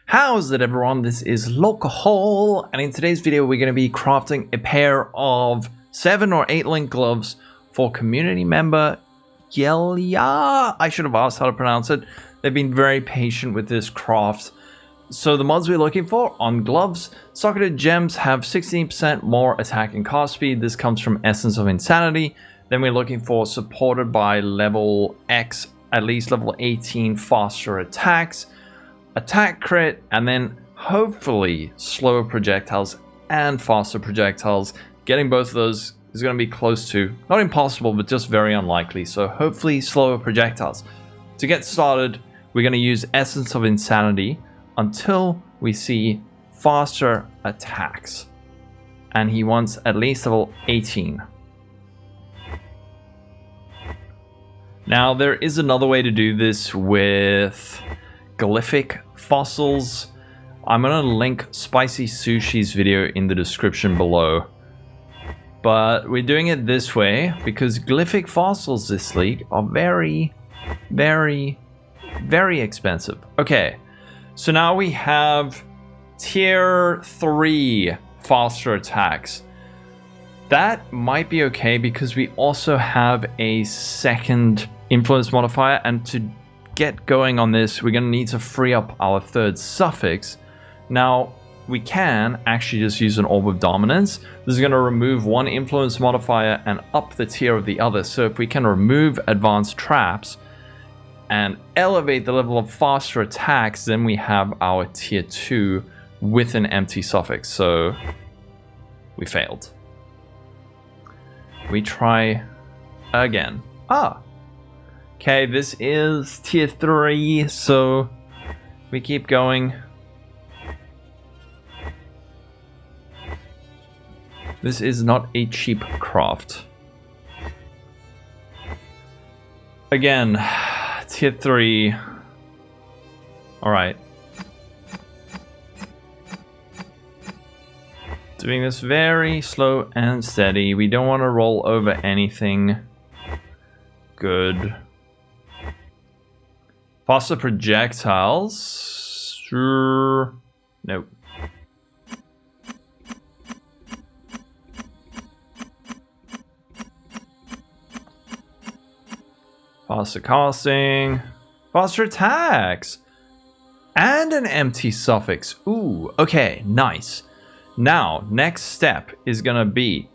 How's it everyone, this is Lolcohol, and in today's video we're going to be crafting a pair of 7 or 8 link gloves for community member Gjelya. I should have asked how to pronounce it. They've been very patient with this craft. So the mods we're looking for on gloves, socketed gems have 16% more attack and cast speed. This comes from Essence of Insanity. Then we're looking for supported by level X, at least level 18 faster attacks, attack crit, and then hopefully slower projectiles and faster projectiles. Getting both of those is going to be close to, not impossible, but just very unlikely. So hopefully slower projectiles. To get started, we're going to use Essence of Insanity until we see faster attacks. And he wants at least level 18. Now there is another way to do this with glyphic fossils. I'm going to link Spicy Sushi's video in the description below. But we're doing it this way because glyphic fossils this league are very, very, very expensive. Okay, so now we have tier 3 faster attacks. That might be okay because we also have a second influence modifier, and to get going on this we're going to need to free up our third suffix. Now we can actually just use an Orb of Dominance. This is going to remove one influence modifier and up the tier of the other. So if we can remove advanced traps and elevate the level of faster attacks, then we have our tier 2 with an empty suffix. So we failed. We try again. Okay, this is tier 3, so we keep going. This is not a cheap craft. Again, tier 3. Alright. Doing this very slow and steady. We don't want to roll over anything. Good. Faster projectiles. Sure. Nope. Faster casting. Faster attacks. And an empty suffix. Ooh, okay, nice. Now, next step is gonna be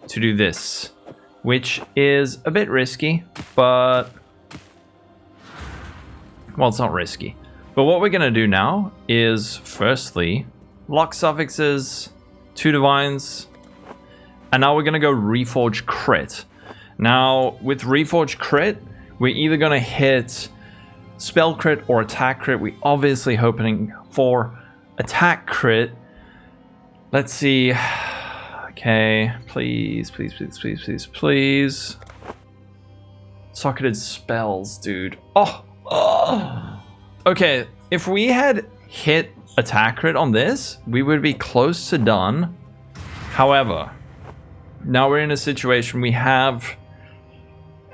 to do this, which is a bit risky, but well, it's not risky. But what we're gonna do now is firstly lock suffixes, 2 divines, and now we're gonna go Reforge crit. Now with Reforge crit, we're either gonna hit spell crit or attack crit. We obviously hoping for attack crit. Let's see. Okay, please, please, please, please, please, please. Socketed spells, dude. Oh. Okay, if we had hit attack crit on this, we would be close to done. However, now we're in a situation we have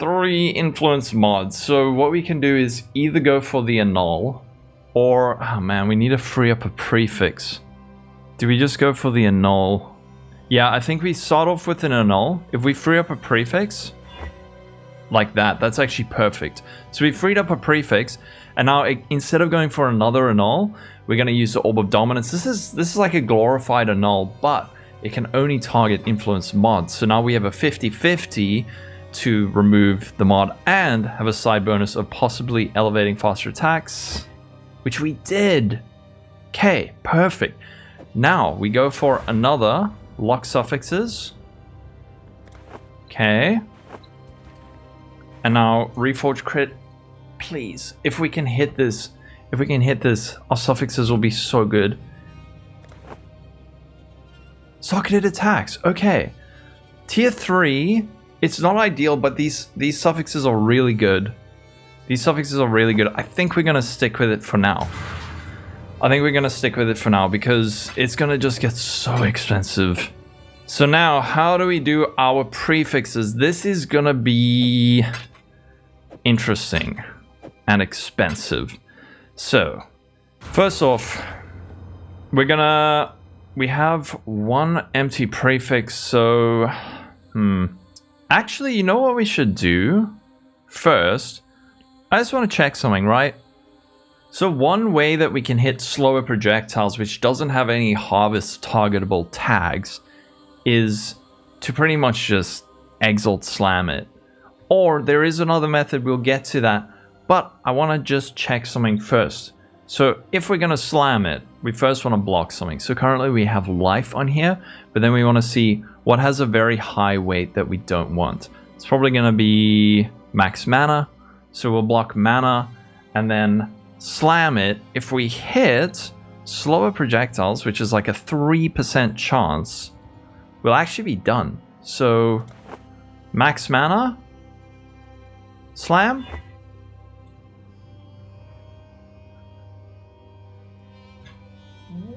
3 influence mods. So what we can do is either go for the annul, or oh man, we need to free up a prefix. Do we just go for the annul? Yeah, I think we start off with an annul. If we free up a prefix like that, that's actually perfect. So we freed up a prefix, and now instead of going for another annul, we're going to use the Orb of Dominance. This is like a glorified annul, but it can only target influence mods. So now we have a 50-50 to remove the mod and have a side bonus of possibly elevating faster attacks, which we did. Okay, perfect. Now we go for another lock suffixes. Okay. And now Reforge crit, please. If we can hit this, our suffixes will be so good. Socketed attacks. Okay. Tier 3, it's not ideal, but these suffixes are really good. These suffixes are really good. I think we're gonna stick with it for now. Because it's gonna just get so expensive. So now, how do we do our prefixes? This is gonna be interesting and expensive. So, first off, We have one empty prefix, so... Actually, you know what we should do? First, I just want to check something, right? So one way that we can hit slower projectiles, which doesn't have any harvest targetable tags, is to pretty much just Exile slam it. Or there is another method, we'll get to that, but I want to just check something first. So if we're going to slam it, we first want to block something. So currently we have life on here, but then we want to see what has a very high weight that we don't want. It's probably going to be max mana. So we'll block mana and then slam it. If we hit slower projectiles, which is like a 3% chance, we'll actually be done. So max mana, slam.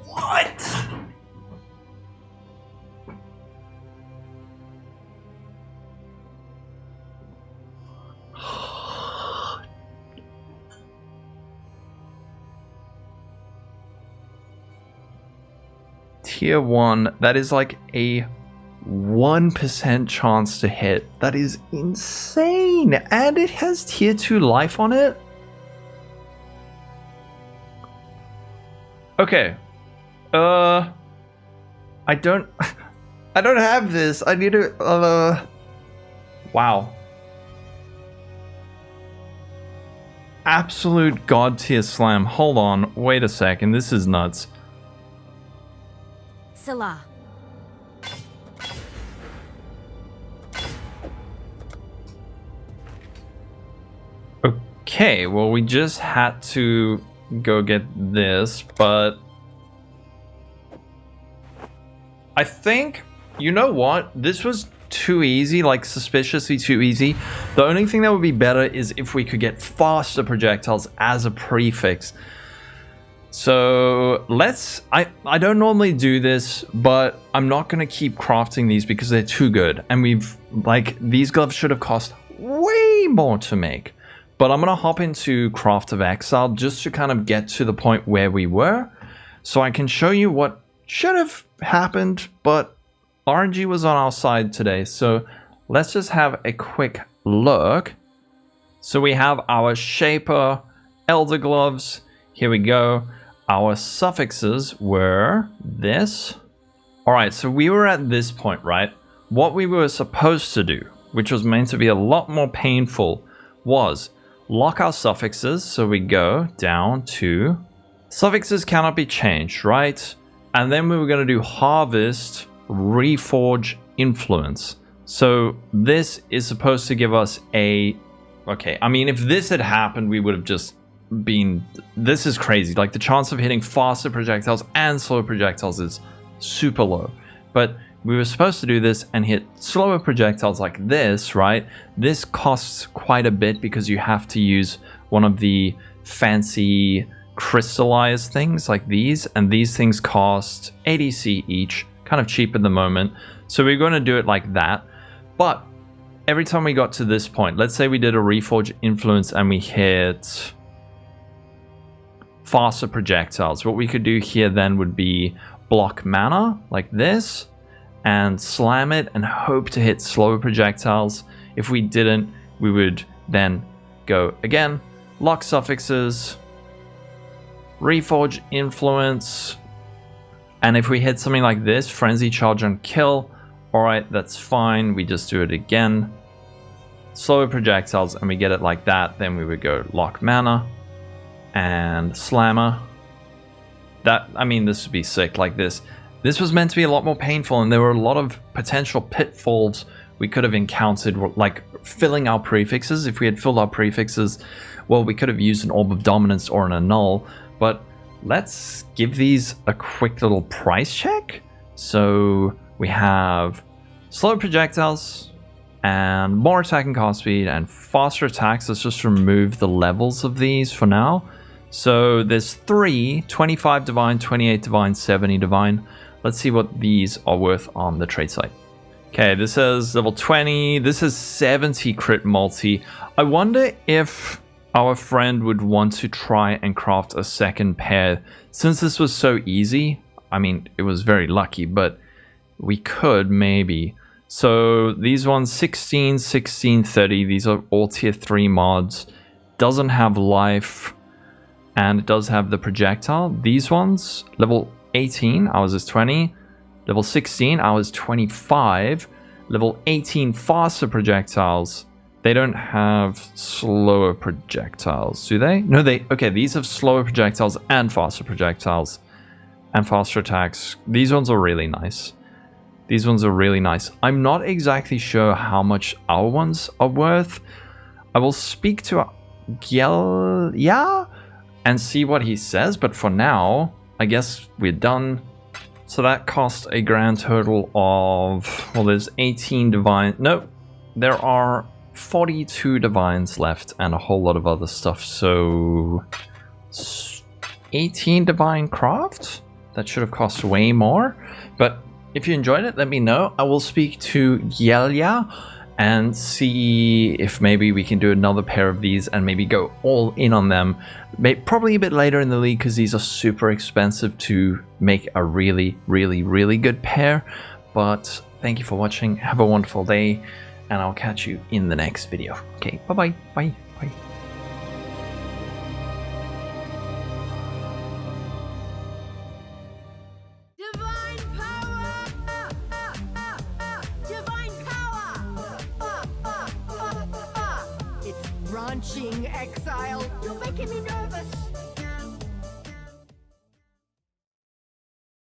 What? Tier 1, that is like a 1% chance to hit. That is insane. And it has tier 2 life on it. Okay. I don't have this. I need to wow. Absolute god tier slam. Hold on. Wait a second. This is nuts. Salah. Okay, well, we just had to go get this, but I think, you know what? This was too easy, like suspiciously too easy. The only thing that would be better is if we could get faster projectiles as a prefix. So let's, I don't normally do this, but I'm not going to keep crafting these because they're too good. And we've, like, these gloves should have cost way more to make. But I'm going to hop into Craft of Exile just to kind of get to the point where we were. So I can show you what should have happened, but RNG was on our side today. So let's just have a quick look. So we have our Shaper, Elder Gloves. Here we go. Our suffixes were this. All right, so we were at this point, right? What we were supposed to do, which was meant to be a lot more painful, was lock our suffixes. So we go down to suffixes cannot be changed, right? And then we were going to do harvest, reforge, influence. So this is supposed to give us a... Okay, I mean, if this had happened, we would have just been... This is crazy. Like, the chance of hitting faster projectiles and slower projectiles is super low. But we were supposed to do this and hit slower projectiles like this, right? This costs quite a bit because you have to use one of the fancy crystallized things like these. And these things cost 80C each. Kind of cheap at the moment. So we're going to do it like that. But every time we got to this point, let's say we did a reforge influence and we hit faster projectiles. What we could do here then would be block mana like this and slam it and hope to hit slower projectiles. If we didn't, we would then go again, lock suffixes, reforge influence, and if we hit something like this, frenzy charge on kill, alright, that's fine, we just do it again, slower projectiles, and we get it like that. Then we would go lock mana and slammer. That, I mean, this would be sick like this. This was meant to be a lot more painful, and there were a lot of potential pitfalls we could have encountered, like filling our prefixes. If we had filled our prefixes, well, we could have used an Orb of Dominance or an Annul, but let's give these a quick little price check. So we have slow projectiles and more attack and cast speed and faster attacks. Let's just remove the levels of these for now. So there's 3, 25 divine, 28 divine, 70 divine. Let's see what these are worth on the trade site. Okay, this says level 20. This is 70 crit multi. I wonder if our friend would want to try and craft a second pair. Since this was so easy, I mean, it was very lucky, but we could maybe. So these ones, 16, 16, 30, these are all tier 3 mods. Doesn't have life, and it does have the projectile. These ones, level 18, ours is 20. Level 16, ours 25. Level 18, faster projectiles. They don't have slower projectiles, do they? No, okay, these have slower projectiles and faster projectiles. And faster attacks. These ones are really nice. These ones are really nice. I'm not exactly sure how much our ones are worth. I will speak to Gjelya and see what he says, but for now, I guess we're done. So that cost a grand total of, well, there's 18 divine. No, there are 42 divines left and a whole lot of other stuff. So 18 divine craft? That should have cost way more. But if you enjoyed it, let me know. I will speak to Gjelya and see if maybe we can do another pair of these and maybe go all in on them. Probably a bit later in the league because these are super expensive to make a really, really, really good pair. But thank you for watching. Have a wonderful day, and I'll catch you in the next video. Okay, bye-bye. Bye. Bye. Launching Exile. You're making me nervous.